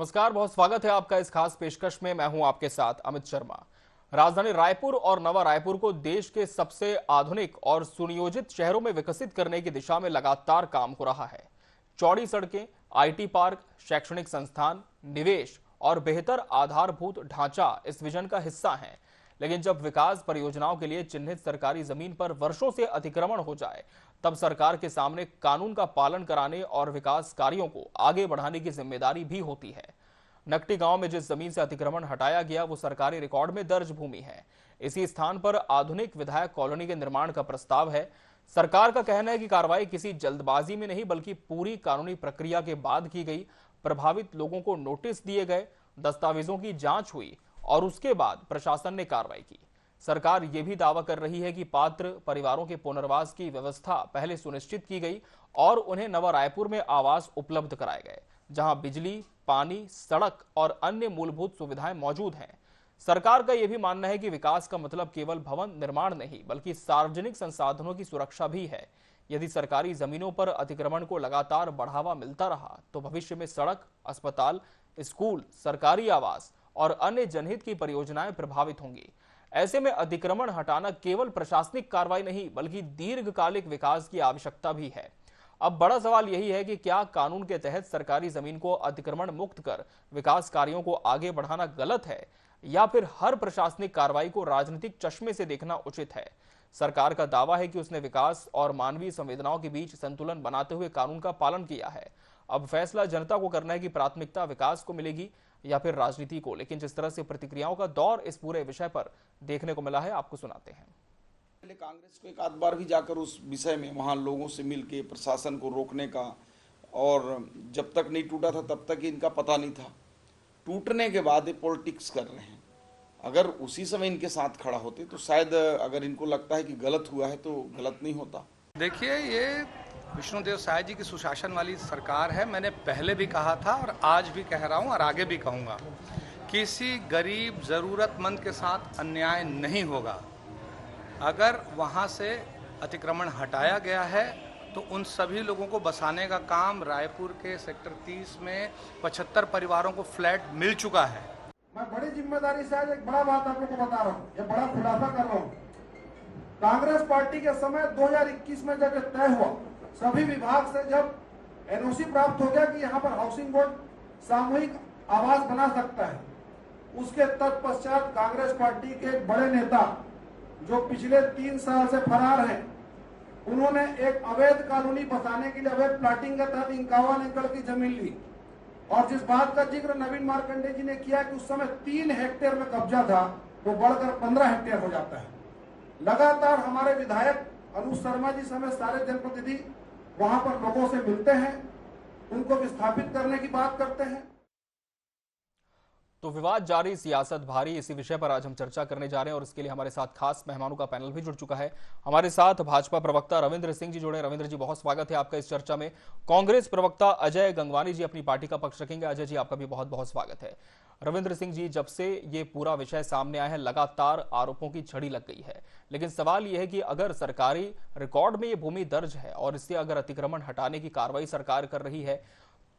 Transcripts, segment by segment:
नमस्कार, बहुत स्वागत है आपका इस खास पेशकश में। मैं हूं आपके साथ अमित शर्मा। राजधानी रायपुर और नवा रायपुर को देश के सबसे आधुनिक और सुनियोजित शहरों में विकसित करने की दिशा में लगातार काम हो रहा है। चौड़ी सड़कें, आईटी पार्क, शैक्षणिक संस्थान, निवेश और बेहतर आधारभूत ढांचा इस विजन का हिस्सा हैं। लेकिन जब विकास परियोजनाओं के लिए चिन्हित सरकारी जमीन पर वर्षों से अतिक्रमण हो जाए, तब सरकार के सामने कानून का पालन कराने और विकास कार्यों को आगे बढ़ाने की जिम्मेदारी भी होती है। नकटी गांव में जिस जमीन से अतिक्रमण हटाया गया वो सरकारी रिकॉर्ड में दर्ज भूमि है। इसी स्थान पर आधुनिक विधायक कॉलोनी के निर्माण का प्रस्ताव है। सरकार का कहना है कि कार्रवाई किसी जल्दबाजी में नहीं बल्कि पूरी कानूनी प्रक्रिया के बाद की गई। प्रभावित लोगों को नोटिस दिए गए, दस्तावेजों की जांच हुई और उसके बाद प्रशासन ने कार्रवाई की। सरकार ये भी दावा कर रही है कि पात्र परिवारों के पुनर्वास की व्यवस्था पहले सुनिश्चित की गई और उन्हें नवा रायपुर में आवास उपलब्ध कराए गए, जहां बिजली, पानी, सड़क और अन्य मूलभूत सुविधाएं मौजूद हैं। सरकार का यह भी मानना है कि विकास का मतलब केवल भवन निर्माण नहीं बल्कि सार्वजनिक संसाधनों की सुरक्षा भी है। यदि सरकारी जमीनों पर अतिक्रमण को लगातार बढ़ावा मिलता रहा तो भविष्य में सड़क, अस्पताल, स्कूल, सरकारी आवास और अन्य जनहित की परियोजनाएं प्रभावित होंगी। ऐसे में अतिक्रमण हटाना केवल प्रशासनिक कार्रवाई नहीं बल्कि दीर्घकालिक विकास की आवश्यकता भी है। अब बड़ा सवाल यही है कि क्या कानून के तहत सरकारी जमीन को अतिक्रमण मुक्त कर विकास कार्यों को आगे बढ़ाना गलत है या फिर हर प्रशासनिक कार्रवाई को राजनीतिक चश्मे से देखना उचित है। सरकार का दावा है कि उसने विकास और मानवीय संवेदनाओं के बीच संतुलन बनाते हुए कानून का पालन किया है। अब फैसला जनता को करना है कि प्राथमिकता विकास को मिलेगी या फिर राजनीति को। लेकिन जिस तरह से प्रतिक्रियाओं का दौर इस पूरे विषय पर देखने को मिला है, आपको सुनाते हैं। पहले कांग्रेस को एक आध बार भी जाकर उस विषय में वहां लोगों से मिलके प्रशासन को रोकने का, और जब तक नहीं टूटा था तब तक इनका पता नहीं था। टूटने के बाद ये पॉलिटिक्स कर रहे हैं। अगर उसी समय इनके साथ खड़ा होते तो शायद, अगर इनको लगता है कि गलत हुआ है तो गलत नहीं होता। देखिए, ये विष्णुदेव साय जी की सुशासन वाली सरकार है। मैंने पहले भी कहा था और आज भी कह रहा हूँ और आगे भी कहूँगा, किसी गरीब जरूरतमंद के साथ अन्याय नहीं होगा। अगर वहाँ से अतिक्रमण हटाया गया है तो उन सभी लोगों को बसाने का काम रायपुर के सेक्टर 30 में 75 परिवारों को फ्लैट मिल चुका है। मैं बड़ी जिम्मेदारी से आज एक बड़ा बात आप लोगों को बता रहा हूँ, ये बड़ा खुलासा कर रहा हूँ। कांग्रेस पार्टी के समय 2021 में जब तय हुआ, सभी विभाग से जब एनओसी प्राप्त हो गया कि यहाँ पर हाउसिंग बोर्ड सामूहिक आवास बना सकता है, उसके तत्पश्चात कांग्रेस पार्टी के बड़े नेता जो पिछले 3 साल से फरार हैं, उन्होंने एक अवैध कॉलोनी बसाने के लिए अवैध प्लाटिंग के तहत 51 एकड़ की जमीन ली। और जिस बात का जिक्र नवीन मार्कंडे जी ने किया कि उस समय 3 हेक्टेयर में कब्जा था, वो बढ़कर 15 हेक्टेयर हो जाता है। लगातार हमारे विधायक अनुज शर्मा जी समेत सारे जनप्रतिनिधि वहां पर लोगों से मिलते हैं, उनको विस्थापित करने की बात करते हैं। तो विवाद जारी, सियासत भारी, इसी विषय पर आज हम चर्चा करने जा रहे हैं और इसके लिए हमारे साथ खास मेहमानों का पैनल भी जुड़ चुका है। हमारे साथ भाजपा प्रवक्ता रविंद्र सिंह जी जुड़े। रविंद्र जी, बहुत स्वागत है आपका इस चर्चा में। कांग्रेस प्रवक्ता अजय गंगवानी जी अपनी पार्टी का पक्ष रखेंगे। अजय जी, आपका भी बहुत बहुत स्वागत है। रविंद्र सिंह जी, जब से ये पूरा विषय सामने आया है लगातार आरोपों की छड़ी लग गई है, लेकिन सवाल यह है कि अगर सरकारी रिकॉर्ड में ये भूमि दर्ज है और इससे अगर अतिक्रमण हटाने की कार्रवाई सरकार कर रही है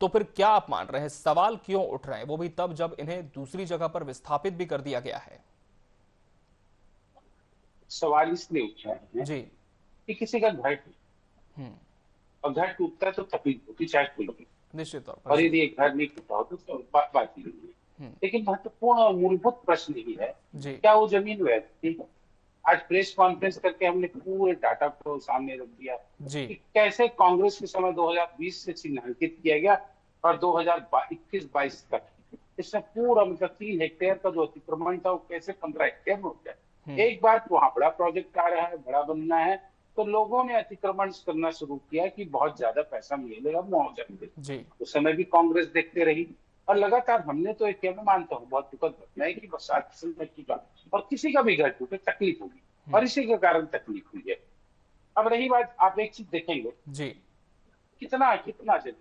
तो फिर क्या आप मान रहे हैं, सवाल क्यों उठ रहे हैं, वो भी तब जब इन्हें दूसरी जगह पर विस्थापित भी कर दिया गया है? सवाल इसलिए उठ रहे हैं जी कि किसी का घर और घर टूटता है तो तकलीफ होती, चाहे कोई भी, निश्चित तौर पर। और यदि एक घर नहीं टूटा हो तो बात ही नहीं है। लेकिन महत्वपूर्ण मूलभूत प्रश्न ही है, क्या वो जमीन वैध थी? आज प्रेस कॉन्फ्रेंस करके हमने पूरे डाटा को सामने रख दिया कि कैसे कांग्रेस के समय 2020 से चिन्हांकित किया गया और 2021-22 तक इसमें पूरा मतलब 3 हेक्टेयर का जो अतिक्रमण था वो कैसे 15 हेक्टेयर में हो गया। एक बार वहां बड़ा प्रोजेक्ट आ रहा है, बड़ा बनना है, तो लोगों ने अतिक्रमण करना शुरू किया कि बहुत ज्यादा पैसा मिलेगा, मुआवजा मिलेगा। उस समय भी कांग्रेस देखते रही और लगातार हमने तो एक मैं मानता हूँ बहुत दुखद घटना है कि बरसात के समय की बात और किसी का भी घर टूटे तकलीफ होगी और इसी के कारण तकलीफ हुई है। अब रही बात, आप एक चीज देखेंगे जी, कितना जमीन,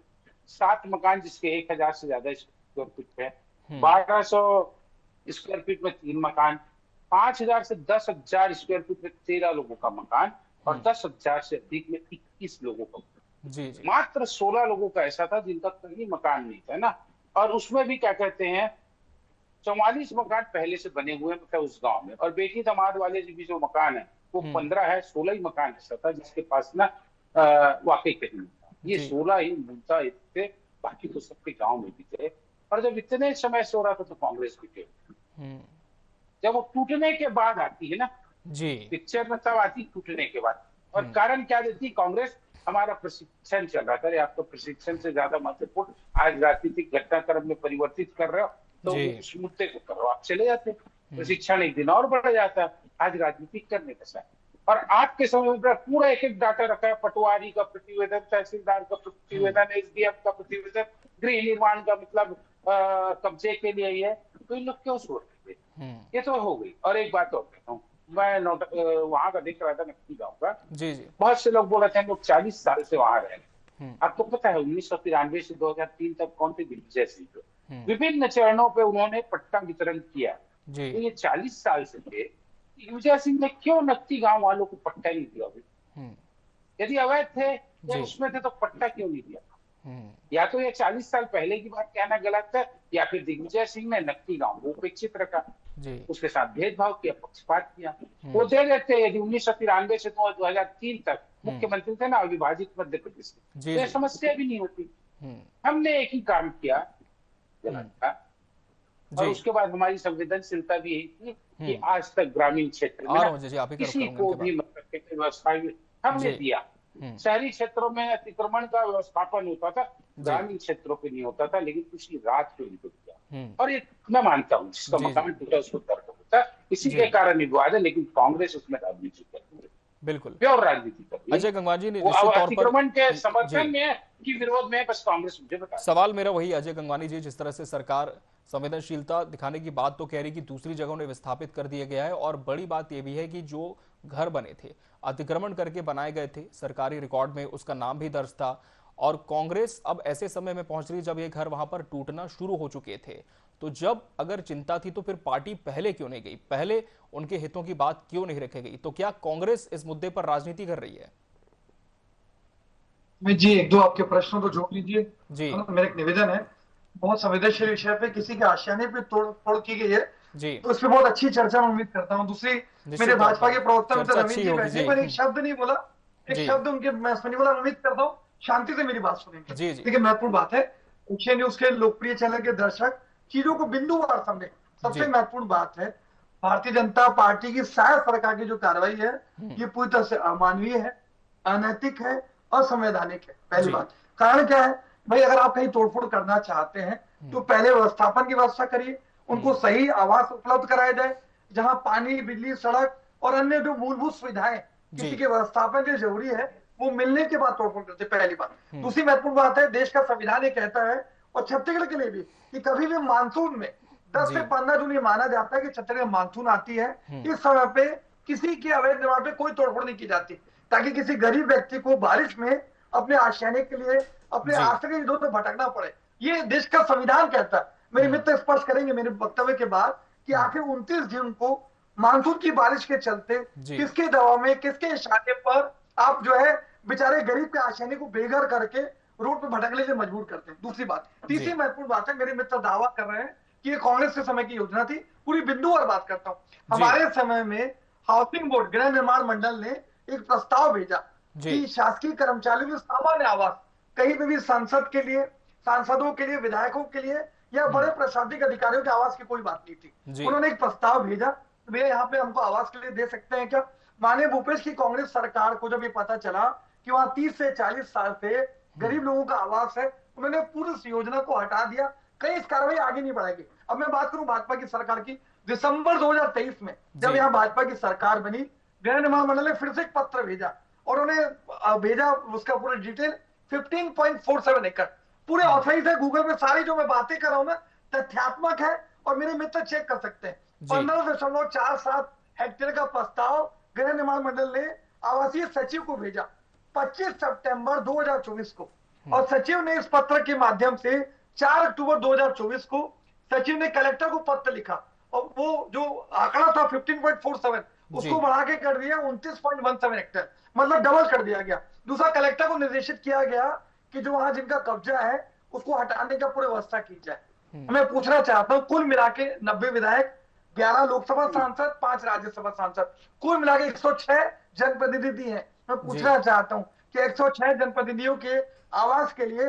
7 मकान जिसके 1000 से ज्यादा स्क्वायर फीट पे, 1200 स्क्वायर फीट में 3 मकान, 5000 से 10,000 स्क्वायर फीट में 13 लोगों का मकान और 10,000 से अधिक में 21 लोगों का। मात्र 16 लोगों का ऐसा था जिनका कहीं मकान नहीं था ना। और उसमें भी क्या कहते हैं 44 मकान पहले से बने हुए हैं, मतलब उस गांव में, और बेटी दामाद वाले भी जो मकान है वो 15 है, 16 ही मकान ऐसा था जिसके पास ना वाकई कहीं नहीं था। ये 16 ही मूलतः थे, बाकी तो सबके गांव में भी थे। और जब इतने समय से हो रहा था तो कांग्रेस भी थे। जब वो टूटने के बाद आती है ना जी, पिक्चर में, तब आती टूटने के बाद। और कारण क्या देती कांग्रेस, हमारा प्रशिक्षण चल रहा था। अरे आप तो प्रशिक्षण से ज्यादा महत्वपूर्ण आज राजनीतिक घटनाक्रम में परिवर्तित कर रहे हो, तो उस मुद्दे को करो, आप चले जाते। प्रशिक्षण एक दिन और बढ़ जाता, आज राजनीतिक करने का समय। और आपके समय में पूरा एक एक डाटा रखा है, पटवारी का प्रतिवेदन, तहसीलदार का प्रतिवेदन, एसडीएफ का प्रतिवेदन, गृह निर्माण का मतलब कब्जे के लिए ही है, तो इन लोग क्यों सो रहे थे? ये तो हो गई। और एक बात और कहता हूँ, मैं वहां का देख रहा था नक्की गाँव का, जी जी, बहुत से लोग बोल रहे थे हम लोग 40 साल से वहां रह रहे हैं। आपको पता है 1993 से 2003 तक कौन थे दिग्विजय सिंह, विभिन्न चरणों पे उन्होंने पट्टा वितरण किया। तो ये 40 साल से थे, दिग्विजय सिंह ने क्यों नक्की गांव वालों को पट्टा नहीं दिया? यदि अवैध थे या उसमें थे तो पट्टा क्यों नहीं दिया? या तो ये 40 साल पहले की बात कहना गलत है, या फिर दिग्विजय सिंह ने नक्की गांव को उपेक्षित रखा, उसके साथ भेदभाव किया, पक्षपात किया। वो दे देते। यदि 1993 से 2003 तक मुख्यमंत्री थे ना अविभाजित मध्य प्रदेश में, तो ये समस्या भी नहीं होती। हमने एक ही काम किया, गलत था। और उसके बाद हमारी संवेदनशीलता भी यही थी कि आज तक ग्रामीण क्षेत्र में किसी को भी मतलब व्यवस्था हमने दिया। शहरी क्षेत्रों में अतिक्रमण का व्यवस्थापन होता था, ग्रामीण क्षेत्रों पे नहीं होता था, लेकिन किसी रात को इनको दिया। और ये मैं मानता हूँ, जिसका मकान टूटा उसको दर्द होता है, इसी के कारण विवाद है। लेकिन कांग्रेस उसमें राजनीति करती है, बिल्कुल प्योर राजनीति करती है। अजय गंगवार जी ने अतिक्रमण के समर्थन में कि विरोध में, बस कांग्रेस मुझे बता। सवाल मेरा वही, अजय गंगवानी जी, जिस तरह से सरकार संवेदनशीलता दिखाने की बात तो कह रही कि दूसरी जगहों ने विस्थापित कर दिया गया है, और बड़ी बात यह भी है कि जो घर बने थे अतिक्रमण करके बनाए गए थे, सरकारी रिकॉर्ड में उसका नाम भी दर्ज था, और कांग्रेस अब ऐसे समय में पहुंच रही जब ये घर वहां पर टूटना शुरू हो चुके थे। तो जब अगर चिंता थी तो फिर पार्टी पहले क्यों नहीं गई, पहले उनके हितों की बात क्यों नहीं रखी गई? तो क्या कांग्रेस इस मुद्दे पर राजनीति कर रही है? जी, एक दो आपके प्रश्नों को जोड़ लीजिए जी। मेरा एक निवेदन है, बहुत संवेदनशील विषय पे किसी के आशियाने पे तोड़ की गई है जी, तो उसपे बहुत अच्छी चर्चा मैं उम्मीद करता हूँ। दूसरी, मेरे भाजपा के प्रवक्ता मित्र रवींद्र जी बैठे, मैंने एक शब्द नहीं बोला, एक शब्द उनके मैं नहीं बोला। उम्मीद करता हूँ शांति से मेरी बात सुनेंगे। देखिए, महत्वपूर्ण बात है, एशिया न्यूज के लोकप्रिय चैनल के दर्शक चीजों को बिंदुवार समझे। सबसे महत्वपूर्ण बात है, भारतीय जनता पार्टी की शायद सरकार की जो कार्रवाई है ये पूरी तरह से अमानवीय है, अनैतिक है, असंवैधानिक है। पहली बात, कारण क्या है भाई, अगर आप कहीं तोड़फोड़ करना चाहते हैं तो पहले व्यवस्थापन की व्यवस्था करिए, उनको सही आवास उपलब्ध कराया जाए, जहां पानी, बिजली, सड़क और अन्य जो मूलभूत सुविधाएं किसी के व्यवस्थापन के जरूरी है वो मिलने के बाद तोड़फोड़ करते, पहली बात। दूसरी महत्वपूर्ण बात है, देश का संविधान ये कहता है, और छत्तीसगढ़ के लिए भी, कि कभी भी मानसून में 10 से 15 जून ये माना जाता है कि छत्तीसगढ़ मानसून आती है, इस समय पे किसी के अवैध निर्माण पे कोई तोड़फोड़ नहीं की जाती, ताकि किसी गरीब व्यक्ति को बारिश में अपने आशियाने के लिए, अपने आश्रय की जरूरत में भटकना पड़े। ये देश का संविधान कहता है। मेरे मित्र स्पष्ट करेंगे मेरे वक्तव्य के बाद कि आखिर 29 जून को मानसून की बारिश के चलते किसके दबाव में, किसके इशारे पर आप जो है बेचारे गरीब के आशियाने को बेघर करके रोड पर भटकने के लिए मजबूर करते हैं। दूसरी बात, तीसरी महत्वपूर्ण बात है, मेरे मित्र दावा कर रहे हैं कि ये कांग्रेस के समय की योजना थी। पूरी बिंदुवार बात करता हूँ, हमारे समय में हाउसिंग बोर्ड, गृह निर्माण मंडल ने एक प्रस्ताव भेजा कि शासकीय कर्मचारियों के सामान्य आवास, कहीं पे भी संसद के लिए, सांसदों के लिए, विधायकों के लिए या बड़े प्रशासनिक अधिकारियों के आवास की कोई बात नहीं थी। उन्होंने एक प्रस्ताव भेजा, भैया यहाँ पे हमको आवास के लिए दे सकते हैं क्या? माननीय भूपेश की कांग्रेस सरकार को जब ये पता चला कि वहां 30 से 40 साल से गरीब लोगों का आवास है, उन्होंने पूरी इस योजना को हटा दिया, कहीं इस कार्रवाई आगे नहीं बढ़ाएगी। अब मैं बात करूं भाजपा की सरकार की, दिसंबर 2023 में जब यहाँ भाजपा की सरकार बनी, गृह निर्माण मंडल ने फिर से एक पत्र भेजा और उन्होंने भेजा उसका पूरा डिटेल 15.47 एकड़ पूरे ऑथराइज है। गूगल पे सारी जो मैं बातें कर रहा हूं ना तथ्यात्मक है, और मेरे मित्र चेक कर सकते हैं। 15.47 हेक्टेयर का प्रस्ताव गृह निर्माण मंडल ने आवासीय सचिव को भेजा 25 सितंबर 2024 को, और सचिव ने इस पत्र के माध्यम से 4 अक्टूबर 2024 को सचिव ने कलेक्टर को पत्र लिखा, और वो जो आंकड़ा था 15.47 उसको बढ़ा के कर दिया 29.17 हेक्टेयर, मतलब डबल कर दिया गया। दूसरा, कलेक्टर को निर्देशित किया गया कि जो वहां जिनका कब्जा है उसको हटाने का पूरी व्यवस्था की जाए। मैं पूछना चाहता हूँ, कुल मिला के 90 विधायक, 11 लोकसभा सांसद, 5 राज्यसभा सांसद, कुल मिला के 106 जनप्रतिनिधि हैं। मैं पूछना चाहता हूँ कि 106 जनप्रतिनिधियों के आवास के लिए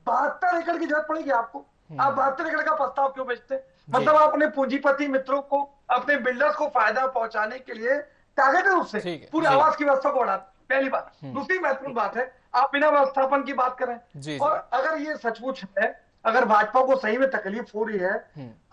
72 एकड़ की जरूरत पड़ेगी आपको? आप 72 एकड़ का प्रस्ताव क्यों बेचते? मतलब आप अपने पूंजीपति मित्रों को, अपने बिल्डर्स को फायदा पहुंचाने के लिए कागज रूप से पूरे आवास की व्यवस्था को बढ़ाते। पहली बात। दूसरी महत्वपूर्ण बात है, आप बिना व्यवस्थापन की बात करें। और अगर ये सचमुच है, अगर भाजपा को सही में तकलीफ हो रही है,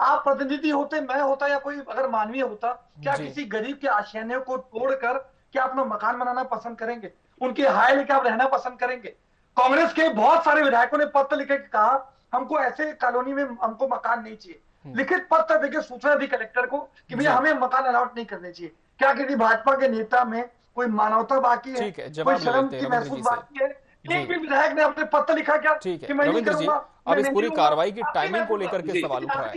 आप प्रतिनिधि होते, मैं होता या कोई अगर मानवीय होता, क्या किसी गरीब के आशियाने को तोड़कर क्या अपना मकान बनाना पसंद करेंगे? उनके हाय लेके आप रहना पसंद करेंगे? कांग्रेस के बहुत सारे विधायकों ने पत्र लिखे कहा हमको ऐसे कॉलोनी में हमको मकान नहीं चाहिए। लिखित पत्र देके सूचना दी कलेक्टर को कि भैया हमें मकान अलॉट नहीं करने चाहिए। क्या किसी भाजपा के नेता में कोई मानवता बाकी है, कोई शर्म की महसूस बाकी है? एक भी विधायक ने अपने पत्र लिखा क्या कि मैं नहीं करूंगा? अब इस पूरी कार्रवाई की टाइमिंग को लेकर के सवाल उठ रहा है।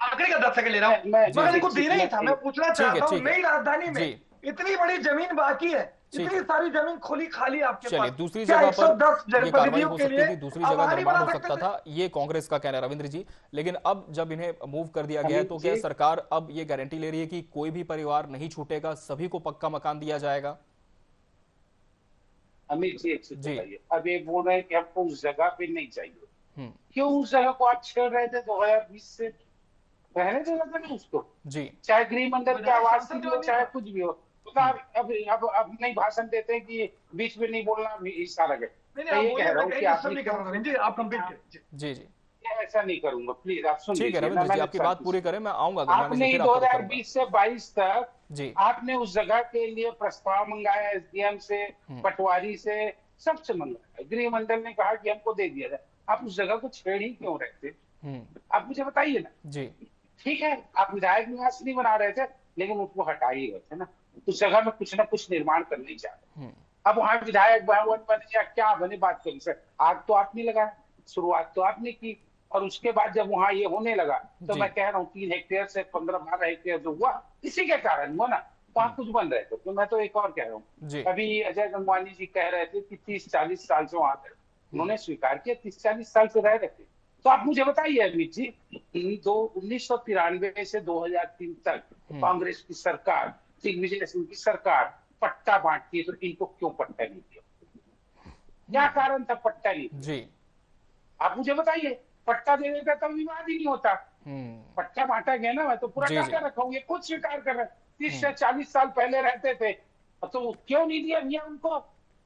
आखिरी का 10 सेकंड ले रहा हूँ, मगर इनको देना ही था। मैं पूछना चाहता हूँ, नई राजधानी में इतनी बड़ी जमीन बाकी है, इतनी सारी जमीन खुली खाली आपके पास, दूसरी जगह पर ये कार्रवाई हो सकती थी, दूसरी जगह निर्माण हो सकता था, ये कांग्रेस का कहना है रविंद्र जी। लेकिन अब जब इन्हें मूव कर दिया गया है तो क्या सरकार अब ये गारंटी ले रही है कि कोई भी परिवार नहीं छूटेगा, सभी को पक्का मकान दिया जाएगा? अमित जी, एक अब ये बोल रहे हैं कि हमको उस जगह पे नहीं चाहिए। क्यों उस जगह को आप छेड़ रहे थे 2020 से? रहने देना था ना उसको जी, चाहे गृह मंडल के आवास की हो, चाहे कुछ भी हो। तो अब नहीं भाषण देते हैं कि बीच में नहीं बोलना, इशारा कर। मैं ये कह रहा हूँ कि आप जी ऐसा नहीं करूंगा, प्लीज आप सुन लीजिए। रविंद्र जी, आपकी बात पूरी करें, मैं आऊंगा। आपने 2020 से 22 तक जी आपने उस जगह के लिए प्रस्ताव मंगाया, एसडीएम से, पटवारी से, सबसे मंगाया। गृह मंडल ने कहा कि हमको दे दिया जाए। आप उस जगह को छेड़ ही क्यों रहे थे? आप मुझे बताइए ना जी। ठीक है, आप विधायक निवास नहीं बना रहे थे, लेकिन उसको हटा ही गए थे ना। उस जगह में कुछ ना कुछ निर्माण करने चाह रहे। अब वहां विधायक भवन बने या क्या बने, बात करें सर, आग तो आपने लगाया, शुरुआत तो आपने की। और उसके बाद जब वहां ये होने लगा तो मैं कह रहा हूँ 3 हेक्टेयर से 15-12 हेक्टेयर जो हुआ, इसी के कारण हुआ ना। वहां कुछ बन रहे थे। तो मैं तो एक और कह रहा हूँ, अभी अजय गंगवानी जी कह रहे थे कि 30-40 साल से वहां थे, उन्होंने स्वीकार किया 30-40 साल से रह रहे थे। तो आप मुझे बताइए अमित जी, 1993 से 2003 तक कांग्रेस की सरकार, दिग्विजय सिंह की सरकार पट्टा बांटती है, तो इनको क्यों पट्टा नहीं दिया? क्या कारण था पट्टा नहीं जी? आप मुझे बताइए। पट्टा दे देता तब विवाद ही नहीं होता। पट्टा बांटा गया ना, मैं तो पूरा करके रखा हूँ, ये खुद स्वीकार कर रहे हैं। 30 से 40 साल पहले रहते थे, तो क्यों नहीं दिया भैया? उनको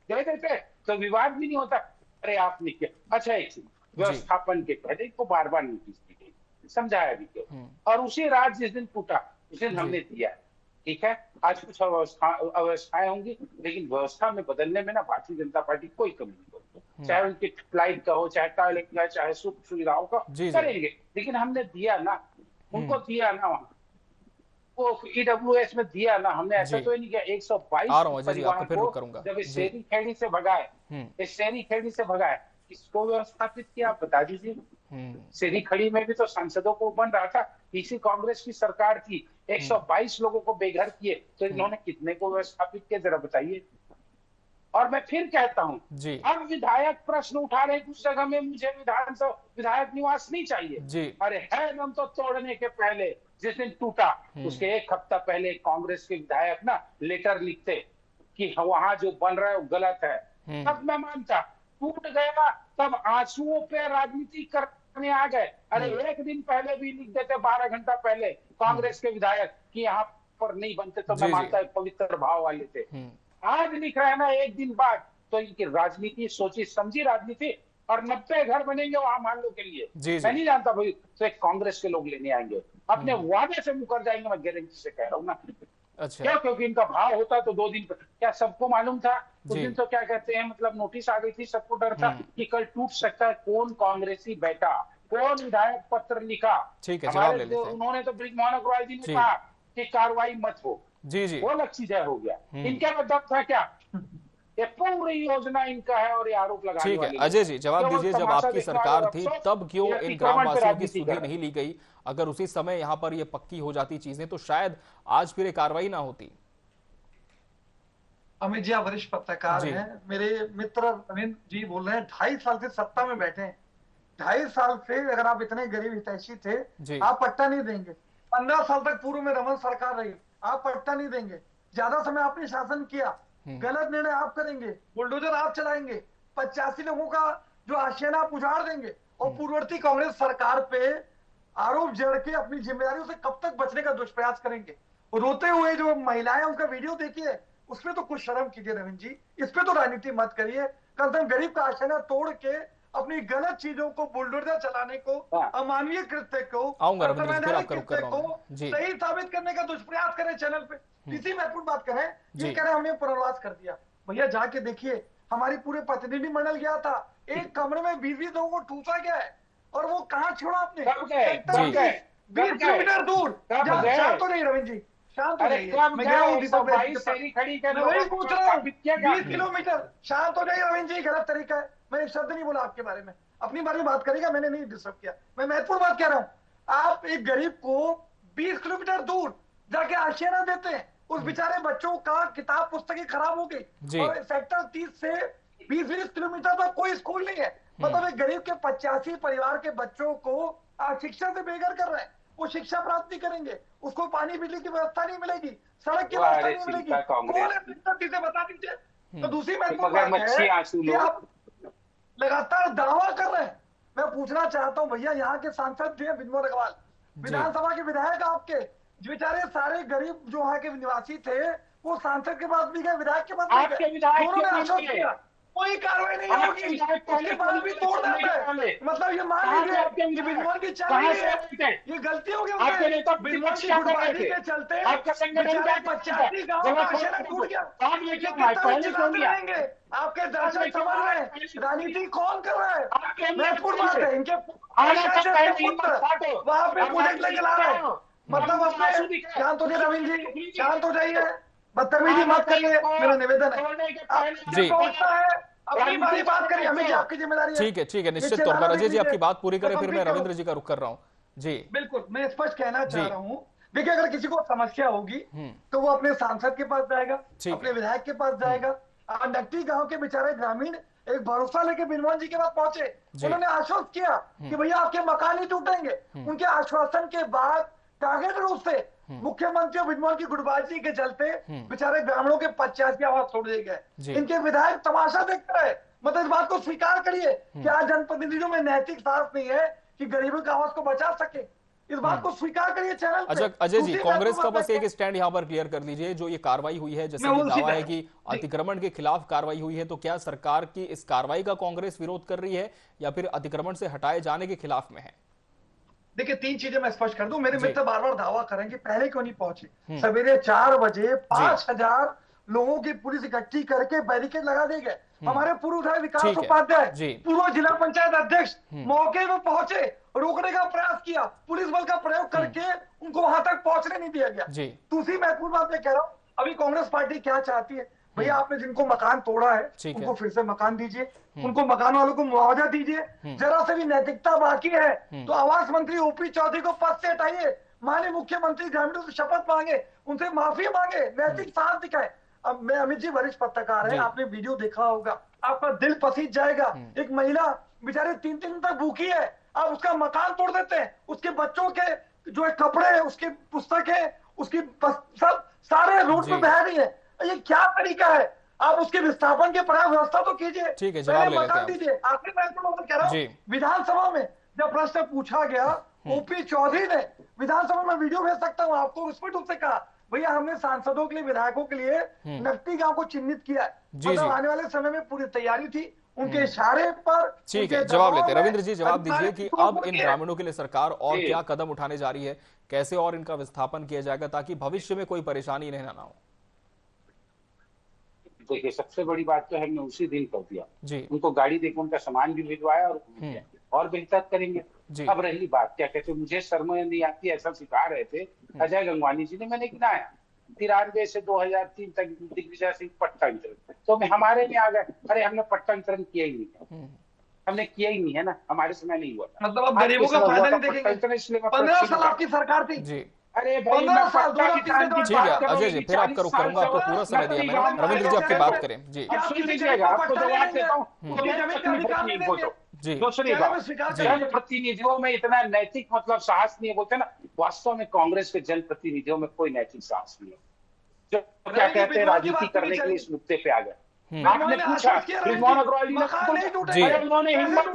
दे देते तो विवाद भी नहीं होता। अरे आपने क्या, अच्छा एक चीज, व्यवस्थापन के पहले इनको बार-बार नोटिस दी गई, समझाया भी क्यों, और उसी रात जिस दिन टूटा उस दिन हमने दिया। ठीक है, आज कुछ अव्यवस्थाएं होंगी, लेकिन व्यवस्था में बदलने में ना भारतीय जनता पार्टी कोई कमी नहीं करती। चाहे उनकी फ्लाइट का हो, चाहे टॉयलेट का, चाहे सुख सुविधाओं का करेंगे, लेकिन हमने दिया ना, उनको दिया ना, वहां वो ईडब्ल्यूएस में दिया ना हमने। ऐसा तो नहीं किया 122 परिवार को जब इस शहरी खेड़ी से भगाए, इस शहरी खेड़ी से भगाए, किसको व्यवस्थापित किया आप बता दीजिए। शहरी खड़ी में भी तो सांसदों को बन रहा था, इसी कांग्रेस की सरकार थी। 122 लोगों को बेघर किए, तो इन्होंने कितने को व्यवस्थापित किया जरा बताइए। और मैं फिर कहता हूँ, अब विधायक प्रश्न उठा रहे उस जगह में मुझे विधायक निवास नहीं चाहिए। अरे है दम तो तोड़ने के पहले, जिस दिन टूटा उसके 1 हफ्ता पहले कांग्रेस के विधायक ना लेटर लिखते कि वहां जो बन रहा है वो गलत है, तब मैं मानता। टूट गया तब आंसुओं पे राजनीति करने आ गए। अरे 1 दिन पहले भी लिख देते, 12 घंटा पहले कांग्रेस के विधायक कि यहाँ पर नहीं बनते, तो मैं मानता है पवित्र भाव वाले थे। आज लिख रहे हैं ना 1 दिन बाद, तो इनकी राजनीति सोची समझी राजनीति। और 90 घर बनेंगे वहां मान लो के लिए, मैं नहीं जानता भाई, तो एक कांग्रेस के लोग लेने आएंगे, अपने वादे से मुकर जाएंगे, मैं गारंटी से कह रहा हूँ ना। अच्छा, क्या क्योंकि इनका भाव होता तो 2 दिन, क्या सबको मालूम था उस दिन? तो क्या कहते हैं, मतलब नोटिस आ गई थी, सबको डर था कि कल टूट सकता है। कौन कांग्रेसी बैठा, कौन विधायक पत्र लिखा? हमारे उन्होंने तो ब्रिजमोहन अग्रवाल जी ने कहा कि कार्रवाई मत हो, वो अलग चीज हो गया। इनके में दम था क्या? ये पूरी योजना इनका है और ये आरोप लगाने वाले। अजय जी जवाब दीजिए, जब आपकी सरकार थी तब क्यों इन ग्रामवासियों की सुधि नहीं ली गई? अगर उसी समय यहाँ पर ये पक्की हो जाती चीजें तो शायद आज फिर ये कार्रवाई ना होती। अमित जी आप वरिष्ठ पत्रकार हैं, मेरे मित्र रविंद्र जी बोल रहे हैं 2.5 साल से सत्ता में बैठे हैं, 2.5 साल से अगर आप इतने गरीब हितैषी थे आप पट्टा नहीं देंगे। 15 साल तक पूर्व में रमन सरकार रही, आप पट्टा नहीं देंगे। ज्यादा समय आपने शासन किया, गलत निर्णय आप करेंगे, बुलडोजर आप चलाएंगे, 85 लोगों का जो आशियाना आप उजाड़ देंगे और पूर्ववर्ती कांग्रेस सरकार पे आरोप जड़ के अपनी जिम्मेदारियों से कब तक बचने का दुष्प्रयास करेंगे। रोते हुए जो महिलाएं उनका वीडियो देखिए, उसमें तो कुछ शर्म कीजिए रविंद्र जी, इस पे तो राजनीति मत करिए। कम से कम गरीब का आशियाना तोड़ के अपनी गलत चीजों को, बुलडोजर चलाने को, अमानवीय कृत्य को, सही साबित करने का दुष्प्रयास करें चैनल पे। किसी महत्वपूर्ण बात करें, ये कह रहे हमने पुनर्वास कर दिया। भैया जाके देखिए, हमारी पूरे प्रतिनिधि मंडल गया था, एक कमरे में 20 लोगों को ठूसा गया है, और वो कहाँ छोड़ा आपने? 20 किलोमीटर दूर। शांत हो नहीं रविंद्र जी, शांत हो जाइए। मैं गया हूँ, वही पूछ रहा हूँ, 20 किलोमीटर। शांत हो जाइए रविंद्र जी, गलत तरीका है। मैंने शब्द नहीं बोला आपके बारे में, अपनी बारे में बात करेगा, मैंने नहीं डिस्टर्ब किया। मैं महत्वपूर्ण बात कह रहा हूँ, आप एक गरीब को 20 किलोमीटर दूर जाके आशियाना देते हैं, उस बेचारे बच्चों का किताब पुस्तकें खराब हो गई, और सेक्टर 30 से 20-20 किलोमीटर तक कोई स्कूल नहीं है। मतलब एक गरीब के 85 परिवार के बच्चों को शिक्षा से बेघर कर रहे हैं, वो शिक्षा प्राप्त नहीं करेंगे, उसको पानी बिजली की व्यवस्था नहीं मिलेगी, सड़क की व्यवस्था नहीं मिलेगी। कौन है से बता दीजिए। तो दूसरी महत्वपूर्ण बात है कि आप लगातार दावा कर रहे हैं। मैं पूछना चाहता हूं भैया, यहाँ के सांसद जो है विनोद अग्रवाल, विधानसभा के विधायक आपके, जो बेचारे सारे गरीब जो वहाँ के निवासी थे, वो सांसद के पास भी गए, विधायक के पास भी गए, दोनों ने आश्वस्त किया, कोई कार्रवाई नहीं होगी, उसके बाद भी तोड़ देते हैं। मतलब ये मान लीजिए कि विद्वान की चाल है, ये गलती हो गई विद्वान की गुटबाजी के चलते बेचारे 85 गाँव का आशियाना टूट गया। आपके दर्शक समझ रहे हैं राजनीति कौन कर रहा है। महत्वपूर्ण बात है, इनके वहां पे प्रोजेक्ट लेके ला रहे हैं। मतलब अपने शांत हो जाइए रविंद्र जी, शांत हो जाइए, बदतमीजी मत करिए, मेरा निवेदन है। अपनी बारी बात करिए, हमें आपकी जिम्मेदारी है। ठीक है, निश्चित तौर पर अजय जी आपकी बात पूरी करें, फिर मैं रविंद्र जी का रुख कर रहा हूँ। जी बिल्कुल, मैं स्पष्ट कहना चाह रहा हूँ, देखिए अगर किसी को समस्या होगी तो वो अपने सांसद के पास जाएगा, अपने विधायक के पास जाएगा। नकटी गांव के बेचारे ग्रामीण एक भरोसा लेके बिनवान जी के पास पहुंचे, उन्होंने आश्वस्त किया कि भैया आपके मकान नहीं टूटेंगे। उनके आश्वासन के बाद टारगेट रूप से मुख्यमंत्री विनोद की गुटबाजी के चलते बेचारे ग्रामीणों के 85 आवाज छोड़ दिए गए। इनके विधायक तमाशा देख रहे हैं। मतलब इस बात को स्वीकार करिए कि आज जनप्रतिनिधियों में नैतिक साहस नहीं है कि गरीबों की आवाज को बचा सके। इस बात को स्वीकार करिए चैनल पे। अजय जी, कांग्रेस का बस एक स्टैंड यहाँ पर क्लियर कर दीजिए। जो ये कार्रवाई हुई है, जैसे कि दावा है कि अतिक्रमण के खिलाफ कार्रवाई हुई है, तो क्या सरकार की इस कार्रवाई का कांग्रेस विरोध कर रही है या फिर अतिक्रमण से हटाए जाने के खिलाफ में है? देखिए 3 चीजें मैं स्पष्ट कर दूं। मेरे मित्र बार बार दावा करेंगे पहले क्यों नहीं पहुंचे। सवेरे 4 बजे 5000 लोगों की पुलिस इकट्ठी करके बैरिकेड लगा दिए गए। हमारे पूर्व विधायक विकास उपाध्याय, पूर्व जिला पंचायत अध्यक्ष मौके पर पहुंचे, रोकने का प्रयास किया, पुलिस बल का प्रयोग करके उनको वहां तक पहुंचने नहीं दिया गया। दूसरी महत्वपूर्ण बात मैं कह रहा हूँ, अभी कांग्रेस पार्टी क्या चाहती है, भैया आपने जिनको मकान तोड़ा है उनको फिर से मकान दीजिए, उनको मकान वालों को मुआवजा दीजिए। जरा से भी नैतिकता बाकी है तो आवास मंत्री ओपी चौधरी को पद से हटाइए, माननीय मुख्यमंत्री ग्रामीणों से शपथ मांगे, उनसे माफी मांगे, नैतिक साहस दिखाए। अब मैं अमित जी वरिष्ठ पत्रकार है, आपने वीडियो देखा होगा, आपका दिल पसीज जाएगा। एक महिला बेचारे 3 दिन तक भूखी है, आप उसका मकान तोड़ देते हैं, उसके बच्चों के जो है कपड़े, उसके पुस्तकें, उसकी सब सारे रोड पे बह रही है। ये क्या तरीका है? आप उसके विस्थापन के पर्याप्त व्यवस्था तो कीजिए, ठीक है, जवाब ले लेते हैं। दीजिए। आखिर मैं कह रहा हूँ, विधानसभा में जब प्रश्न पूछा गया, ओपी चौधरी ने विधानसभा में वीडियो भेज सकता हूँ आपको, स्पष्ट रूप से कहा भैया हमने सांसदों के लिए, विधायकों के लिए नकटी गांव को चिन्हित किया है, मतलब आने वाले समय में पूरी तैयारी थी उनके इशारे पर। ठीक है, जवाब लेते हैं। रविंद्र जी जवाब दीजिए कि अब इन ग्रामीणों के लिए सरकार और क्या कदम उठाने जा रही है, कैसे और इनका विस्थापन किया जाएगा ताकि भविष्य में कोई परेशानी नहीं ना हो। देखिए सबसे बड़ी बात तो हमने उसी दिन कर दिया, उनको गाड़ी देकर उनका सामान भी भिजवाया और बेहतर करेंगे। अब रही बात क्या कहते, मुझे शर्म नहीं आती, ऐसा सिखा रहे थे अजय गंगवानी जी ने, मैंने गिनाया 93 से 2003 तक दिग्विजय सिंह पट्टा वितरण, तो हमारे में आ गए, अरे हमने पट्टा वितरण किया ही नहीं, हमने किया ही नहीं है ना, हमारे समय नहीं हुआ। मतलब अब गरीबों का फायदा नहीं देखेंगे। 15 साल आपकी सरकार थी, अरे भाई मैं ठीक है अजय जी, फिर आपका रुख करूंगा, आपको पूरा समय दिया मैंने। रविंद्र जी आपकी बात करें जी। अब सुन लीजिएगा, आपको जवाब देता हूँ जी। दूसरी बात, जनप्रतिनिधियों में इतना नैतिक मतलब साहस नहीं है, बोलते ना, वास्तव में कांग्रेस के जनप्रतिनिधियों में कोई नैतिक साहस नहीं है, जो क्या कहते हैं राजनीति करने के लिए इस मुद्दे पे आ गए। आपने पूछा रिजवान अग्रवाल जी, उन्होंने हिम्मत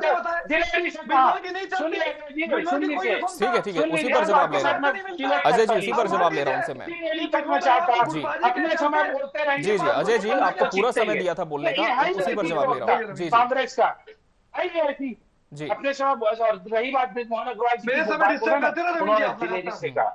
दिल्ली से कहा, सुनिए ठीक है उसी पर जवाब ले रहा हूँ अजय जी, उसी पर जवाब ले रहा हूँ उनसे मैं जी। अपने समय बोलते रहेंगे जी जी अजय जी, आपको पूरा समय दिया था बोलने का, उसी पर जवाब ले रहा हूँ जी। कांग्रेस का जी अपने समय, रही बात रिजवान अग्रवाल जी से कहा,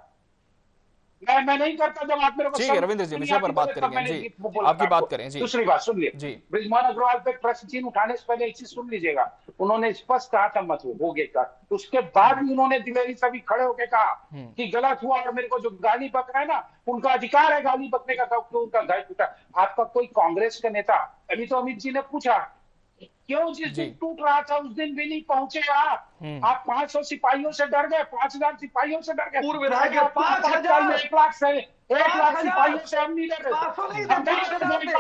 मैं नहीं करता जब आप मेरे को। ठीक है रविंद्र जी, विषय पर बात करेंगे जी, आपकी बात करें जी। दूसरी बात सुनिए जी, रिजवान अग्रवाल पे प्रश्न चिन्ह उठाने से पहले एक चीज सुन लीजिएगा, उन्होंने स्पष्ट कहा था मत हो गए का, उसके बाद भी उन्होंने दिल्ली से भी खड़े होकर कहा कि गलत हुआ और मेरे को जो गाली बक रहा है ना, उनका अधिकार है गाली बकने का, क्यों उनका घर टूटा। आपका कोई कांग्रेस का नेता, अभी तो अमित जी ने पूछा क्यों जिस दिन टूट रहा था उस दिन भी नहीं पहुंचे आप 500 सिपाहियों से डर गए, 5000 सिपाहियों से डर गए, पूर्व विधायक 1 लाख सिपाहियों से हम नहीं डर रहे,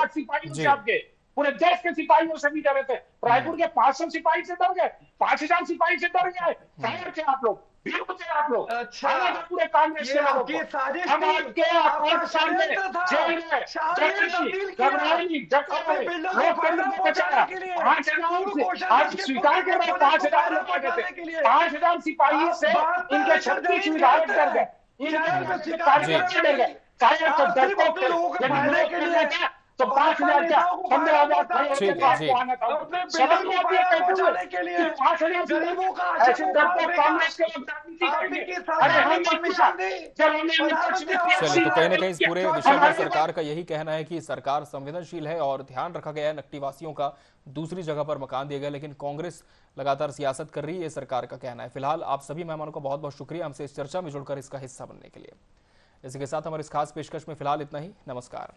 सिपाहियों से आपके पूरे देश के सिपाहियों से नहीं डरे थे, रायपुर के 500 सिपाही से डर गए, 5000 सिपाही से डर गए, शायर थे आप लोग, वीर थे आप लोग। अच्छा पूरे कांग्रेस के लोगों को हम आपके आपके सामने जेल में घबराए नहीं, लोकतंत्र को बचाया, 5000 आज स्वीकार कर रहे 5000 लोग आगे थे, 5000 सिपाही से इनके 36 विधायक डर गए, इनके कार्यकर्ता डर गए, कार्यकर्ता तो 5000 क्या 15000 चलिए, तो कहीं ना कहीं इस पूरे विषय पर सरकार का यही कहना है कि सरकार संवेदनशील है और ध्यान रखा गया है नक्टीवासियों का, दूसरी जगह पर मकान दिए गए, लेकिन कांग्रेस लगातार सियासत कर रही है, ये सरकार का कहना है। फिलहाल आप सभी मेहमानों का बहुत बहुत शुक्रिया हमसे इस चर्चा में जुड़कर इसका हिस्सा बनने के लिए। इसी के साथ हमारे इस खास पेशकश में फिलहाल इतना ही। नमस्कार।